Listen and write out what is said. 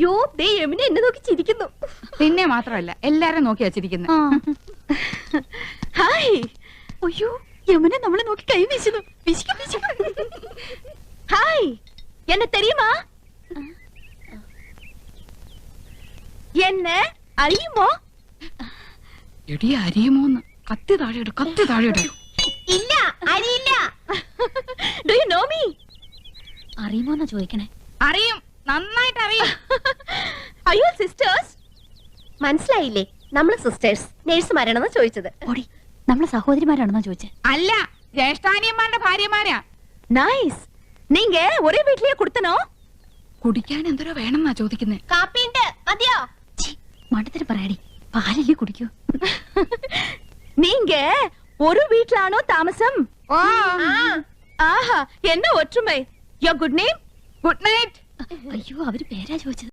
യോ ദേ യമുന എന്നെ നോക്കി ചിരിക്കുന്നു. പിന്നെ മാത്രമല്ല എല്ലാരും നോക്കി വച്ചിരിക്കുന്നു. ഹായ്. അയ്യോ യമുന നമ്മളെ നോക്കി കൈ വീശുന്നു. ഹായ് എന്നെ தெரியுமா? എന്നെ അറിയുമോ? എടി അറിയുമോന്ന്? കത്തി താഴെയിടും, കത്തി താഴെയിടും. ഇല്ല അറിയില്ല. Do you know me? അറിയുമോന്നാ ചോദിക്കണേ. അറിയും, നന്നായിട്ട് അറിയും. അയ്യോ സിസ്റ്റേഴ്സ്. മനസ്സിലായില്ലേ? നമ്മള് സിസ്റ്റേഴ്സ് നേഴ്സുമാരാണെന്നാ ചോദിച്ചത്. ഓടി നമ്മള് സഹോദരിമാരാണെന്നാ ചോദിച്ചത്. അല്ല, ജ്യേഷ്ഠാനിയന്മാരുടെ ഭാര്യമാരാ. നൈസ്. നീങ്ക ഒരേ വീട്ടിലേ കൊടുത്തനോ? കുടിക്കാൻ എന്തോരോ വേണമെന്നാ ചോദിക്കുന്നേ. കാപ്പിണ്ട് മതിയോ? മണ്ടത്തിന് പറയാടി, പാലല്ലേ കുടിക്കൂ. നീങ്ക ഒരു വീട്ടിലാണോ താമസം? ആഹാ, എന്നെ ഒറ്റുമൈ. യോ ഗുഡ് നെയിം? Good night. അയ്യോ അവര് പേരാ ചോദിച്ചത്.